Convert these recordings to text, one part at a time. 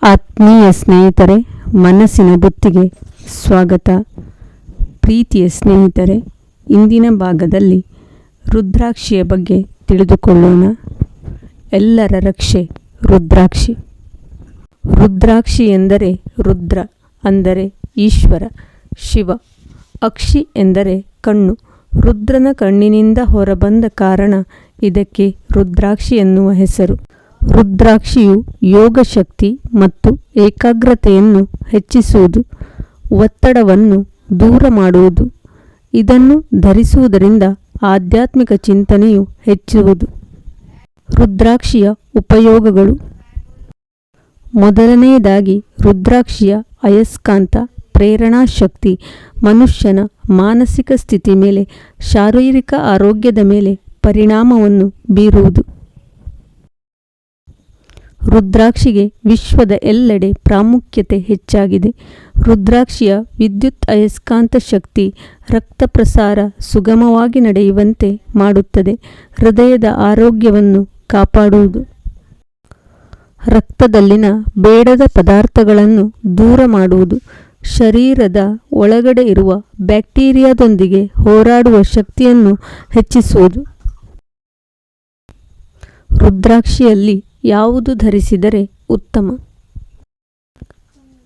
ಆತ್ಮೀಯ ಸ್ನೇಹಿತರೆ, ಮನಸ್ಸಿನ ಬುತ್ತಿಗೆ ಸ್ವಾಗತ. ಪ್ರೀತಿಯ ಸ್ನೇಹಿತರೆ, ಇಂದಿನ ಭಾಗದಲ್ಲಿ ರುದ್ರಾಕ್ಷಿಯ ಬಗ್ಗೆ ತಿಳಿದುಕೊಳ್ಳೋಣ. ಎಲ್ಲರ ರಕ್ಷೆ ರುದ್ರಾಕ್ಷಿ. ರುದ್ರಾಕ್ಷಿ ಎಂದರೆ ರುದ್ರ ಅಂದರೆ ಈಶ್ವರ, ಶಿವ. ಅಕ್ಷಿ ಎಂದರೆ ಕಣ್ಣು. ರುದ್ರನ ಕಣ್ಣಿನಿಂದ ಹೊರಬಂದ ಕಾರಣ ಇದಕ್ಕೆ ರುದ್ರಾಕ್ಷಿ ಎನ್ನುವ ಹೆಸರು. ರುದ್ರಾಕ್ಷಿಯು ಯೋಗ ಶಕ್ತಿ ಮತ್ತು ಏಕಾಗ್ರತೆಯನ್ನು ಹೆಚ್ಚಿಸುವುದು, ಒತ್ತಡವನ್ನು ದೂರ ಮಾಡುವುದು. ಇದನ್ನು ಧರಿಸುವುದರಿಂದ ಆಧ್ಯಾತ್ಮಿಕ ಚಿಂತನೆಯು ಹೆಚ್ಚುವುದು. ರುದ್ರಾಕ್ಷಿಯ ಉಪಯೋಗಗಳು. ಮೊದಲನೆಯದಾಗಿ, ರುದ್ರಾಕ್ಷಿಯ ಅಯಸ್ಕಾಂತ ಪ್ರೇರಣಾ ಶಕ್ತಿ ಮನುಷ್ಯನ ಮಾನಸಿಕ ಸ್ಥಿತಿ ಮೇಲೆ, ಶಾರೀರಿಕ ಆರೋಗ್ಯದ ಮೇಲೆ ಪರಿಣಾಮವನ್ನು ಬೀರುವುದು. ರುದ್ರಾಕ್ಷಿಗೆ ವಿಶ್ವದ ಎಲ್ಲೆಡೆ ಪ್ರಾಮುಖ್ಯತೆ ಹೆಚ್ಚಾಗಿದೆ. ರುದ್ರಾಕ್ಷಿಯ ವಿದ್ಯುತ್ ಅಯಸ್ಕಾಂತ ಶಕ್ತಿ ರಕ್ತ ಪ್ರಸಾರ ಸುಗಮವಾಗಿ ನಡೆಯುವಂತೆ ಮಾಡುತ್ತದೆ. ಹೃದಯದ ಆರೋಗ್ಯವನ್ನು ಕಾಪಾಡುವುದು. ರಕ್ತದಲ್ಲಿನ ಬೇಡದ ಪದಾರ್ಥಗಳನ್ನು ದೂರ ಮಾಡುವುದು. ಶರೀರದ ಒಳಗಡೆ ಇರುವ ಬ್ಯಾಕ್ಟೀರಿಯಾದೊಂದಿಗೆ ಹೋರಾಡುವ ಶಕ್ತಿಯನ್ನು ಹೆಚ್ಚಿಸುವುದು. ರುದ್ರಾಕ್ಷಿಯಲ್ಲಿ ಯಾವುದು ಧರಿಸಿದರೆ ಉತ್ತಮ?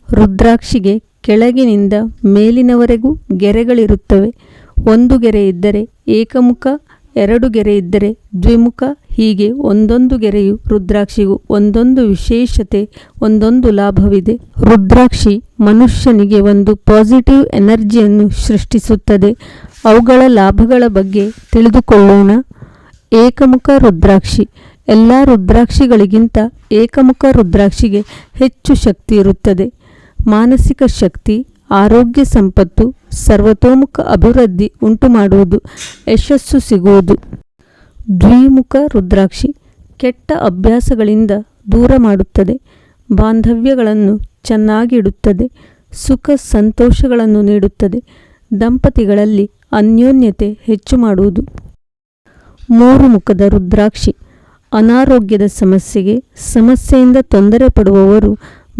ರುದ್ರಾಕ್ಷಿಗೆ ಕೆಳಗಿನಿಂದ ಮೇಲಿನವರೆಗೂ ಗೆರೆಗಳಿರುತ್ತವೆ. ಒಂದು ಗೆರೆ ಇದ್ದರೆ ಏಕಮುಖ, ಎರಡು ಗೆರೆ ಇದ್ದರೆ ದ್ವಿಮುಖ. ಹೀಗೆ ಒಂದೊಂದು ಗೆರೆಯು ರುದ್ರಾಕ್ಷಿಗೂ ಒಂದೊಂದು ವಿಶೇಷತೆ, ಒಂದೊಂದು ಲಾಭವಿದೆ. ರುದ್ರಾಕ್ಷಿ ಮನುಷ್ಯನಿಗೆ ಒಂದು ಪಾಸಿಟಿವ್ ಎನರ್ಜಿಯನ್ನು ಸೃಷ್ಟಿಸುತ್ತದೆ. ಅವುಗಳ ಲಾಭಗಳ ಬಗ್ಗೆ ತಿಳಿದುಕೊಳ್ಳೋಣ. ಏಕಮುಖ ರುದ್ರಾಕ್ಷಿ. ಎಲ್ಲ ರುದ್ರಾಕ್ಷಿಗಳಿಗಿಂತ ಏಕಮುಖ ರುದ್ರಾಕ್ಷಿಗೆ ಹೆಚ್ಚು ಶಕ್ತಿ ಇರುತ್ತದೆ. ಮಾನಸಿಕ ಶಕ್ತಿ, ಆರೋಗ್ಯ ಸಂಪತ್ತು, ಸರ್ವತೋಮುಖ ಅಭಿವೃದ್ಧಿ ಉಂಟುಮಾಡುವುದು, ಯಶಸ್ಸು ಸಿಗುವುದು. ದ್ವಿಮುಖ ರುದ್ರಾಕ್ಷಿ ಕೆಟ್ಟ ಅಭ್ಯಾಸಗಳಿಂದ ದೂರ ಮಾಡುತ್ತದೆ. ಬಾಂಧವ್ಯಗಳನ್ನು ಚೆನ್ನಾಗಿಡುತ್ತದೆ. ಸುಖ ಸಂತೋಷಗಳನ್ನು ನೀಡುತ್ತದೆ. ದಂಪತಿಗಳಲ್ಲಿ ಅನ್ಯೋನ್ಯತೆ ಹೆಚ್ಚು ಮಾಡುವುದು. ಮೂರು ಮುಖದ ರುದ್ರಾಕ್ಷಿ ಅನಾರೋಗ್ಯದ ಸಮಸ್ಯೆಯಿಂದ ತೊಂದರೆ ಪಡುವವರು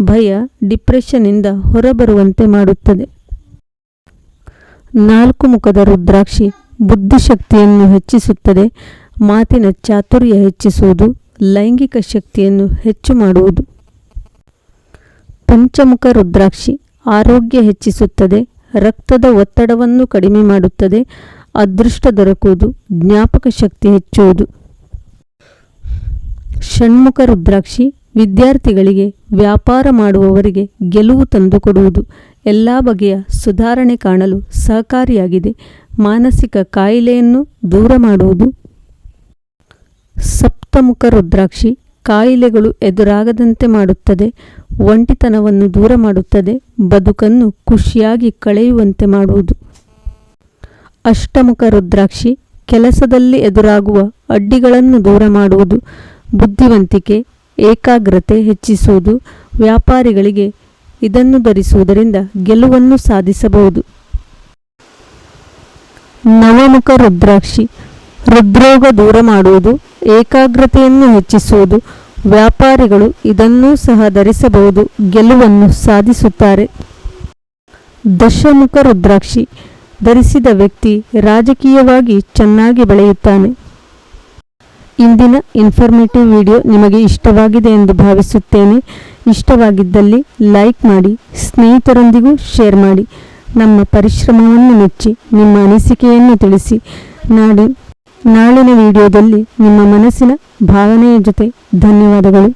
ಭಯ, ಡಿಪ್ರೆಷನ್ನಿಂದ ಹೊರಬರುವಂತೆ ಮಾಡುತ್ತದೆ. ನಾಲ್ಕು ಮುಖದ ರುದ್ರಾಕ್ಷಿ ಬುದ್ಧಿಶಕ್ತಿಯನ್ನು ಹೆಚ್ಚಿಸುತ್ತದೆ. ಮಾತಿನ ಚಾತುರ್ಯ ಹೆಚ್ಚಿಸುವುದು, ಲೈಂಗಿಕ ಶಕ್ತಿಯನ್ನು ಹೆಚ್ಚು ಮಾಡುವುದು. ಪಂಚಮುಖ ರುದ್ರಾಕ್ಷಿ ಆರೋಗ್ಯ ಹೆಚ್ಚಿಸುತ್ತದೆ. ರಕ್ತದ ಒತ್ತಡವನ್ನು ಕಡಿಮೆ ಮಾಡುತ್ತದೆ. ಅದೃಷ್ಟ ದೊರಕುವುದು, ಜ್ಞಾಪಕ ಶಕ್ತಿ ಹೆಚ್ಚುವುದು. ಷಣ್ಮುಖ ರುದ್ರಾಕ್ಷಿ ವಿದ್ಯಾರ್ಥಿಗಳಿಗೆ, ವ್ಯಾಪಾರ ಮಾಡುವವರಿಗೆ ಗೆಲುವು ತಂದುಕೊಡುವುದು. ಎಲ್ಲ ಬಗೆಯ ಸುಧಾರಣೆ ಕಾಣಲು ಸಹಕಾರಿಯಾಗಿದೆ. ಮಾನಸಿಕ ಕಾಯಿಲೆಯನ್ನು ದೂರ ಮಾಡುವುದು. ಸಪ್ತಮುಖ ರುದ್ರಾಕ್ಷಿ ಕಾಯಿಲೆಗಳು ಎದುರಾಗದಂತೆ ಮಾಡುತ್ತದೆ. ಒಂಟಿತನವನ್ನು ದೂರ ಮಾಡುತ್ತದೆ. ಬದುಕನ್ನು ಖುಷಿಯಾಗಿ ಕಳೆಯುವಂತೆ ಮಾಡುವುದು. ಅಷ್ಟಮುಖ ರುದ್ರಾಕ್ಷಿ ಕೆಲಸದಲ್ಲಿ ಎದುರಾಗುವ ಅಡ್ಡಿಗಳನ್ನು ದೂರ ಮಾಡುವುದು. ಬುದ್ಧಿವಂತಿಕೆ, ಏಕಾಗ್ರತೆ ಹೆಚ್ಚಿಸುವುದು. ವ್ಯಾಪಾರಿಗಳಿಗೆ ಇದನ್ನು ಧರಿಸುವುದರಿಂದ ಗೆಲುವನ್ನು ಸಾಧಿಸಬಹುದು. ನವಮುಖ ರುದ್ರಾಕ್ಷಿ ಹೃದ್ರೋಗ ದೂರ ಮಾಡುವುದು, ಏಕಾಗ್ರತೆಯನ್ನು ಹೆಚ್ಚಿಸುವುದು. ವ್ಯಾಪಾರಿಗಳು ಇದನ್ನೂ ಸಹ ಧರಿಸಬಹುದು, ಗೆಲುವನ್ನು ಸಾಧಿಸುತ್ತಾರೆ. ದಶಮುಖ ರುದ್ರಾಕ್ಷಿ ಧರಿಸಿದ ವ್ಯಕ್ತಿ ರಾಜಕೀಯವಾಗಿ ಚೆನ್ನಾಗಿ ಬೆಳೆಯುತ್ತಾನೆ. ಇಂದಿನ ಇನ್ಫಾರ್ಮೇಟಿವ್ ವಿಡಿಯೋ ನಿಮಗೆ ಇಷ್ಟವಾಗಿದೆ ಎಂದು ಭಾವಿಸುತ್ತೇನೆ. ಇಷ್ಟವಾಗಿದ್ದಲ್ಲಿ ಲೈಕ್ ಮಾಡಿ, ಸ್ನೇಹಿತರೊಂದಿಗೂ ಶೇರ್ ಮಾಡಿ. ನಮ್ಮ ಪರಿಶ್ರಮವನ್ನು ಮೆಚ್ಚಿ ನಿಮ್ಮ ಅನಿಸಿಕೆಯನ್ನು ತಿಳಿಸಿ. ನಾಳಿನ ವಿಡಿಯೋದಲ್ಲಿ ನಿಮ್ಮ ಮನಸ್ಸಿನ ಭಾವನೆಯ ಜೊತೆ ಧನ್ಯವಾದಗಳು.